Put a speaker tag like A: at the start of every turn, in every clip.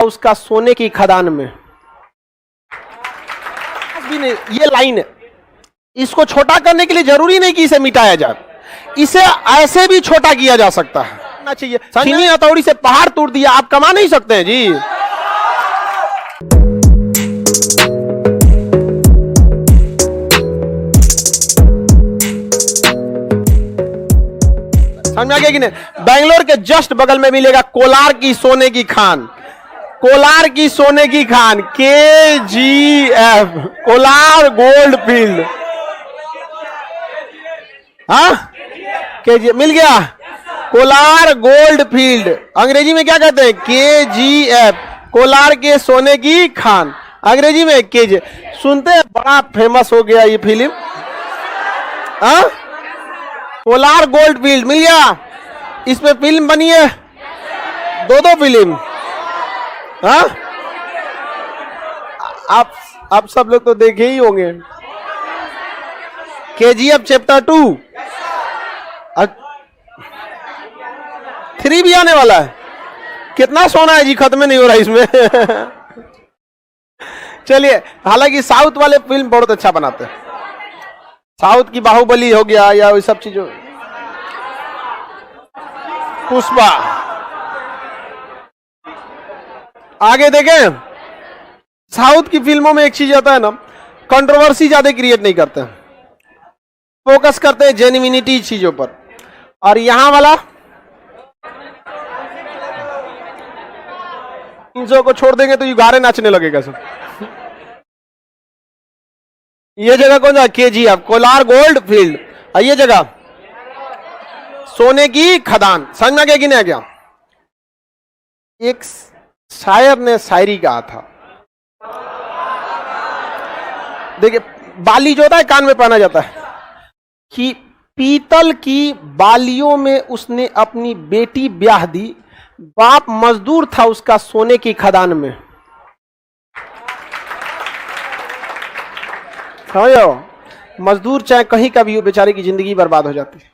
A: उसका सोने की खदान में ये लाइन है, इसको छोटा करने के लिए जरूरी नहीं कि इसे मिटाया जाए, इसे ऐसे भी छोटा किया जा सकता है ना चाहिए। चीनी हथौड़ी से पहाड़ तोड़ दिया, आप कमा नहीं सकते हैं जी। समझ आ गया कि नहीं? बेंगलोर के जस्ट बगल में मिलेगा कोलार की सोने की खान, कोलार की सोने की Khan, KGF, Kolar gold field. हाँ, KGF मिल गया, कोलार गोल्ड फील्ड। अंग्रेजी में क्या कहते हैं? KGF, कोलार के सोने की खान, अंग्रेजी में KGF। सुनते हैं, बड़ा फेमस हो गया ये फिल्म। हाँ, कोलार गोल्ड फील्ड मिल गया, इसमें फिल्म बनी है, दो फिल्म। हाँ, आप सब लोग तो देखे ही होंगे। KGF चैप्टर 2, 3 भी आने वाला है। कितना सोना है जी, खत्म नहीं हो रहा इसमें। चलिए, हालांकि साउथ वाले फिल्म बहुत अच्छा बनाते हैं। साउथ की बाहुबली हो गया या वही सब चीजों, पुष्पा। आगे देखें, साउथ की फिल्मों में एक चीज आता है ना, कंट्रोवर्सी ज्यादा क्रिएट नहीं करते हैं, फोकस करते हैं जेन्युइनिटी चीजों पर। और यहां वाला 300 को छोड़ देंगे तो युगारे नाचने लगेगा सब। ये जगह कौन सा? KGF, Kolar gold field. और ये जगह सोने की खदान। समझ में आ गया कि नहीं आ गया? एक शायर ने शायरी कहा था, देखिए, बाली जो होता है कान में पहना जाता है, कि पीतल की बालियों में उसने अपनी बेटी ब्याह दी, बाप मजदूर था उसका सोने की खदान में। समझो, मजदूर चाहे कहीं का भी हो, बेचारे की जिंदगी बर्बाद हो जाती है।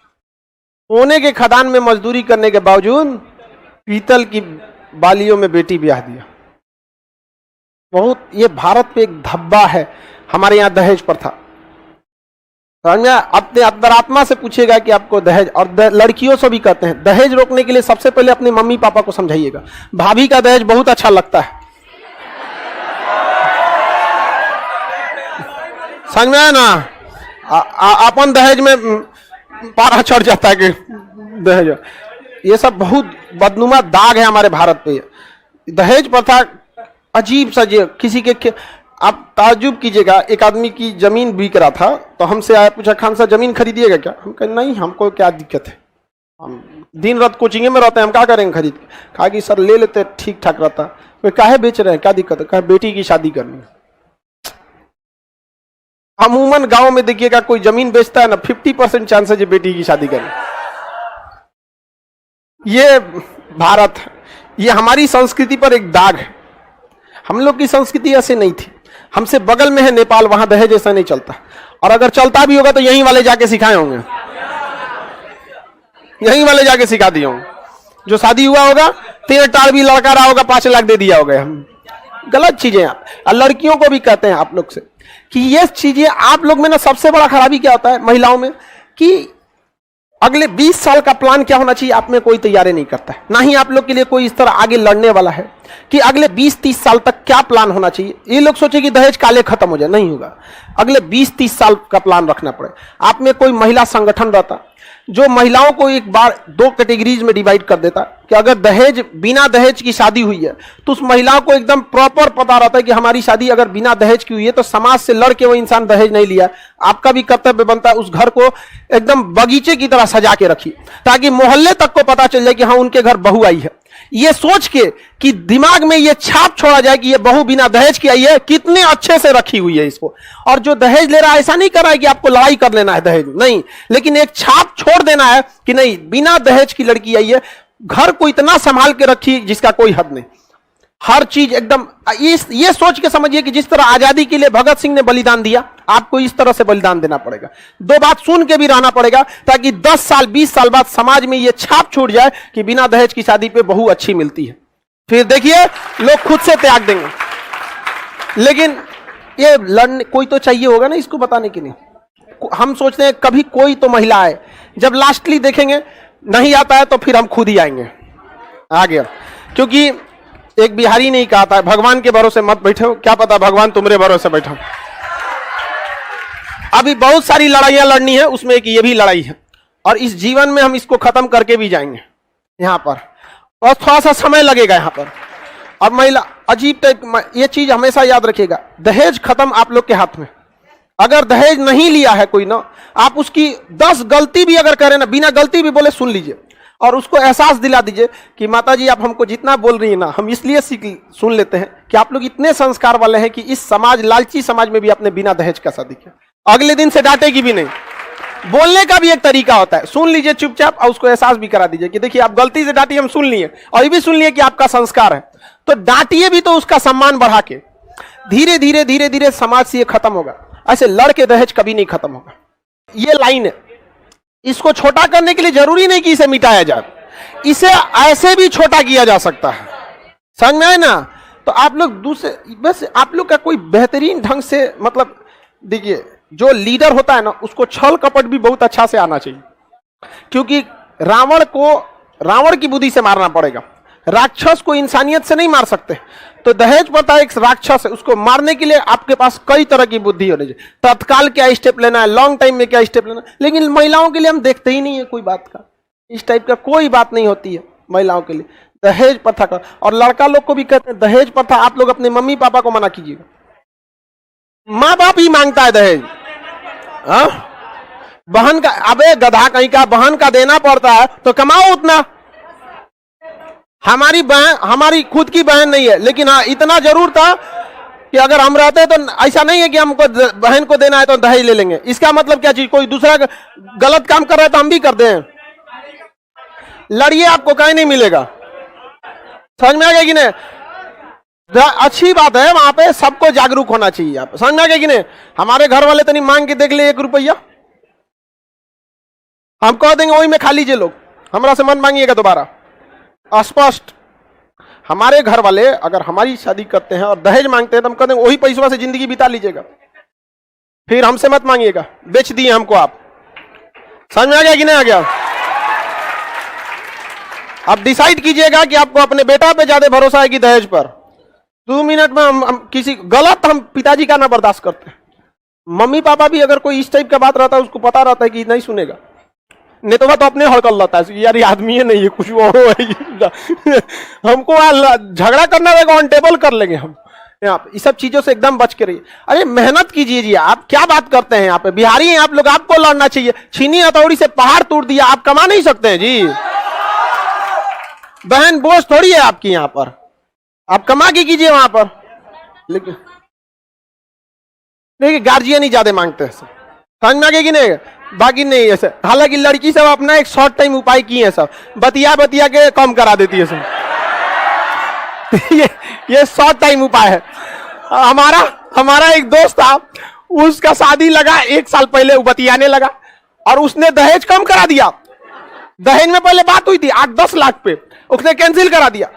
A: सोने के खदान में मजदूरी करने के बावजूद पीतल की बालियों में बेटी ब्याह दिया। बहुत, ये भारत पे एक धब्बा है। हमारे यहाँ दहेज प्रथा, अपने अंतरात्मा से पूछेगा कि आपको दहेज, और लड़कियों से भी कहते हैं, दहेज रोकने के लिए सबसे पहले अपने मम्मी पापा को समझाइएगा। भाभी का दहेज बहुत अच्छा लगता है, समझ में आया ना? अपन दहेज में पारा चढ़ जाता है कि दहेज, ये सब बहुत बदनुमा दाग है हमारे भारत पे। दहेज प्रथा अजीब सा, किसी के, आप ताज्जुब कीजिएगा, एक आदमी की जमीन बिक रहा था, तो हमसे आया, पूछा, खान साहब जमीन खरीदिएगा क्या? हम कहे नहीं, हमको क्या दिक्कत है, हम दिन रात कोचिंग में रहते हैं, हम क्या करेंगे खरीद के? कहा कि सर ले लेते, ठीक ठाक रहता। वे काहे बेच रहे हैं, क्या दिक्कत है? कहा बेटी की शादी करनी है। अमूमन गांव में देखिएगा, कोई जमीन बेचता है ना, 50% चांस है बेटी की शादी करनी। ये भारत, ये हमारी संस्कृति पर एक दाग है। हम लोग की संस्कृति ऐसे नहीं थी। हमसे बगल में है नेपाल, वहां दहेज ऐसा नहीं चलता, और अगर चलता भी होगा तो यहीं वाले जाके सिखाए होंगे, यहीं वाले जाके सिखा दिए होंगे। जो शादी हुआ होगा, 3 टार भी लड़का रहा होगा, 5 लाख दे दिया होगा। हम गलत चीजें आप, और लड़कियों को भी कहते हैं आप लोग से कि ये चीजें आप लोग में ना, सबसे बड़ा खराबी क्या होता है महिलाओं में, कि अगले 20 साल का प्लान क्या होना चाहिए, आप में कोई तैयारी नहीं करता है। ना ही आप लोग के लिए कोई इस तरह आगे लड़ने वाला है कि अगले 20-30 साल तक क्या प्लान होना चाहिए। ये लोग सोचे कि दहेज काले खत्म हो जाए, नहीं होगा। अगले 20-30 साल का प्लान रखना पड़े। आप में कोई महिला संगठन रहता जो महिलाओं को एक बार 2 कैटेगरीज में डिवाइड कर देता कि अगर दहेज, बिना दहेज की शादी हुई है तो उस महिलाओं को एकदम प्रॉपर पता रहता है कि हमारी शादी अगर बिना दहेज की हुई है तो समाज से लड़ के वो इंसान दहेज नहीं लिया। आपका भी कर्तव्य बनता है उस घर को एकदम बगीचे की तरह सजा के रखिए, ताकि मोहल्ले तक को पता चल जाए कि हाँ, उनके घर बहू आई है। ये सोच के कि दिमाग में ये छाप छोड़ा जाए कि ये बहू बिना दहेज की आई है, कितने अच्छे से रखी हुई है इसको। और जो दहेज ले रहा है, ऐसा नहीं कर रहा है कि आपको लड़ाई कर लेना है दहेज, नहीं, लेकिन एक छाप छोड़ देना है कि नहीं, बिना दहेज की लड़की आई है, घर को इतना संभाल के रखी जिसका कोई हद नहीं। हर चीज एकदम ये सोच के समझिए कि जिस तरह आजादी के लिए भगत सिंह ने बलिदान दिया, आपको इस तरह से बलिदान देना पड़ेगा। 2 बात सुन के भी रहना पड़ेगा, ताकि 10 साल 20 साल बाद समाज में यह छाप छूट जाए कि बिना दहेज की शादी पे बहू अच्छी मिलती है। फिर देखिए लोग खुद से त्याग देंगे। लेकिन ये लड़ने कोई तो चाहिए होगा ना इसको बताने के लिए। हम सोचते हैं कभी कोई तो महिला आए, जब लास्टली देखेंगे नहीं आता है तो फिर हम खुद ही आएंगे। आ गया, क्योंकि एक बिहारी ने ही कहा था, भगवान के भरोसे मत बैठो, क्या पता भगवान तुम्हारे भरोसे बैठो। अभी बहुत सारी लड़ाइयां लड़नी है, उसमें एक ये भी लड़ाई है, और इस जीवन में हम इसको खत्म करके भी जाएंगे यहां पर, और थोड़ा सा समय लगेगा यहां पर। अब महिला अजीब टाइप, ये चीज हमेशा याद रखिएगा, दहेज खत्म आप लोग के हाथ में। अगर दहेज नहीं लिया है कोई ना, आप उसकी 10 गलती भी अगर करें ना, बिना गलती भी बोले सुन लीजिए, और उसको एहसास दिला दीजिए कि माता जी आप हमको जितना बोल रही है ना, हम इसलिए सुन लेते हैं कि आप लोग इतने संस्कार वाले हैं कि इस समाज, लालची समाज में भी आपने बिना दहेज का शादी किया। अगले दिन से डांटेगी भी नहीं। बोलने का भी एक तरीका होता है, सुन लीजिए चुपचाप, और उसको एहसास भी करा दीजिए कि देखिए आप गलती से डांटी, हम सुन लिए, और ये भी सुन लिए कि आपका संस्कार है, तो डांटिए भी तो उसका सम्मान बढ़ा के। धीरे धीरे धीरे धीरे समाज से ये खत्म होगा। ऐसे लड़के दहेज कभी नहीं खत्म होगा। ये लाइन है, इसको छोटा करने के लिए जरूरी नहीं कि इसे मिटाया जाए, इसे ऐसे भी छोटा किया जा सकता है। समझ में आए ना? तो आप लोग दूसरे, बस आप लोग का कोई बेहतरीन ढंग से, मतलब देखिए जो लीडर होता है ना, उसको छल कपट भी बहुत अच्छा से आना चाहिए, क्योंकि रावण को रावण की बुद्धि से मारना पड़ेगा, राक्षस को इंसानियत से नहीं मार सकते। तो दहेज प्रथा एक राक्षस है, उसको मारने के लिए आपके पास कई तरह की बुद्धि होनी चाहिए। तत्काल क्या स्टेप लेना है, लॉन्ग टाइम में क्या स्टेप लेना है, लेकिन महिलाओं के लिए हम देखते ही नहीं है कोई बात का, इस टाइप का कोई बात नहीं होती है महिलाओं के लिए दहेज प्रथा का। और लड़का लोग को भी कहते हैं दहेज प्रथा आप लोग अपने मम्मी पापा को मना कीजिएगा, माँ बाप ही मांगता है दहेज। बहन का, अबे गधा कहीं का, बहन का देना पड़ता है तो कमाओ उतना। हमारी बहन, हमारी खुद की बहन नहीं है, लेकिन हाँ इतना जरूर था कि अगर हम रहते तो ऐसा नहीं है कि हमको बहन को देना है तो दहेज ले लेंगे। इसका मतलब क्या चीज, कोई दूसरा गलत काम कर रहा है तो हम भी कर दें। लड़िए, आपको कहीं नहीं मिलेगा। समझ में आ गया कि नहीं? अच्छी बात है, वहां पे सबको जागरूक होना चाहिए। आप समझ में आ गया कि नहीं? हमारे घर वाले तो नहीं, मांग के देख ले 1 रुपया, हम कह देंगे वही में खा लीजिए लोग, हमारा से मन मांगिएगा दोबारा। स्पष्ट, हमारे घर वाले अगर हमारी शादी करते हैं और दहेज मांगते हैं तो हम कहते हैं वही पैसों से जिंदगी बिता लीजिएगा, फिर हमसे मत मांगिएगा, बेच दिए हमको आप। समझ में आ गया कि नहीं आ गया? अब डिसाइड कीजिएगा कि आपको अपने बेटा पे ज्यादा भरोसा है कि दहेज पर। 2 मिनट में हम किसी गलत, हम पिताजी का ना बर्दाश्त करते हैं। मम्मी पापा भी अगर कोई इस टाइप का बात रहता है, उसको पता रहता है कि नहीं सुनेगा, नहीं तो अपने हड़कल रहता है यार, ये आदमी है नहीं, ये कुछ और है। हमको झगड़ा करना रहेगा, ऑन टेबल कर लेंगे हम। यहाँ पे इस सब चीजों से एकदम बच के रहिए। अरे मेहनत कीजिए जी, आप क्या बात करते हैं? यहाँ पे बिहारी हैं आप लोग, आपको लड़ना चाहिए। छीनी हथौड़ी से पहाड़ तोड़ दिया, आप कमा नहीं सकते हैं जी। बहन बोझ थोड़ी है आपकी, यहाँ पर आप कमा के कीजिए वहां पर। लेकिन देखिए गार्जियन ही ज्यादा मांगते हैं, समझ में आ गया कि नहीं? बाकी नहीं है सर। हालांकि लड़की सब अपना एक शॉर्ट टाइम उपाय किए हैं, सब बतिया बतिया के कम करा देती है सब। ये शॉर्ट टाइम उपाय है। हमारा एक दोस्त था, उसका शादी लगा 1 साल पहले, वो बतियाने लगा और उसने दहेज कम करा दिया। दहेज में पहले बात हुई थी 8-10 लाख पे, उसने कैंसिल करा दिया।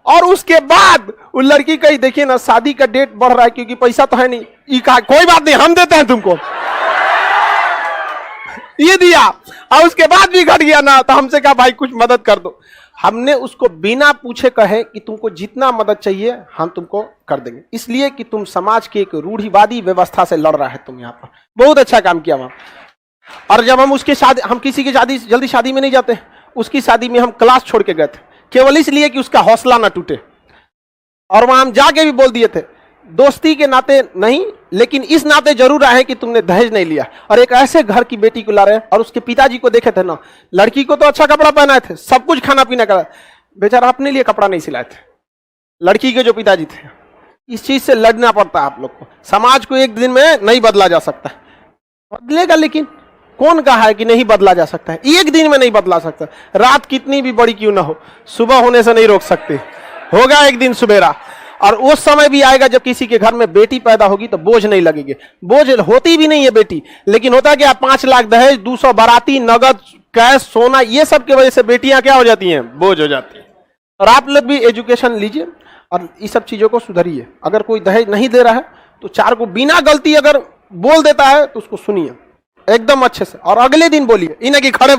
A: और उसके बाद वो लड़की कही देखिए ना, शादी का डेट बढ़ रहा है क्योंकि पैसा तो है नहीं। ये कहा कोई बात नहीं, हम देते हैं तुमको, ये दिया। और उसके बाद भी घट गया ना, तो हमसे कहा भाई कुछ मदद कर दो। हमने उसको बिना पूछे कहे कि तुमको जितना मदद चाहिए हम तुमको कर देंगे, इसलिए कि तुम समाज की एक रूढ़िवादी व्यवस्था से लड़ रहा है। तुम यहाँ पर बहुत अच्छा काम किया वहां। और जब हम उसकी शादी, हम किसी की शादी जल्दी शादी में नहीं जाते, उसकी शादी में हम क्लास छोड़ के गए थे केवल इसलिए कि उसका हौसला ना टूटे। और वहां हम जाके भी बोल दिए थे, दोस्ती के नाते नहीं लेकिन इस नाते जरूर आए कि तुमने दहेज नहीं लिया। और एक ऐसे घर की बेटी को ला रहे हैं, और उसके पिताजी को देखे थे ना, लड़की को तो अच्छा कपड़ा पहनाए थे, सब कुछ खाना पीना करा, बेचारा अपने लिए कपड़ा नहीं सिलाए थे। लड़की के जो पिताजी थे, इस चीज से लड़ना पड़ता है आप लोग को। समाज को एक दिन में नहीं बदला जा सकता, बदलेगा, लेकिन कौन कहा है कि नहीं बदला जा सकता है? एक दिन में नहीं बदला सकता। रात कितनी भी बड़ी क्यों ना हो, सुबह होने से नहीं रोक सकते, होगा एक दिन सुबेरा। और उस समय भी आएगा जब किसी के घर में बेटी पैदा होगी तो बोझ नहीं लगेगी। बोझ होती भी नहीं है बेटी, लेकिन होता क्या, 5 लाख दहेज, 200 बाराती, नगद, कैश, सोना, ये सब की वजह से बेटियां क्या हो जाती हैं? बोझ हो जाती है। और आप लोग भी एजुकेशन लीजिए और इस सब चीज़ों को सुधरिए। अगर कोई दहेज नहीं दे रहा है तो चार को बिना गलती अगर बोल देता है तो उसको सुनिए एकदम अच्छे से, और अगले दिन बोलिए, इन्हें कि खड़े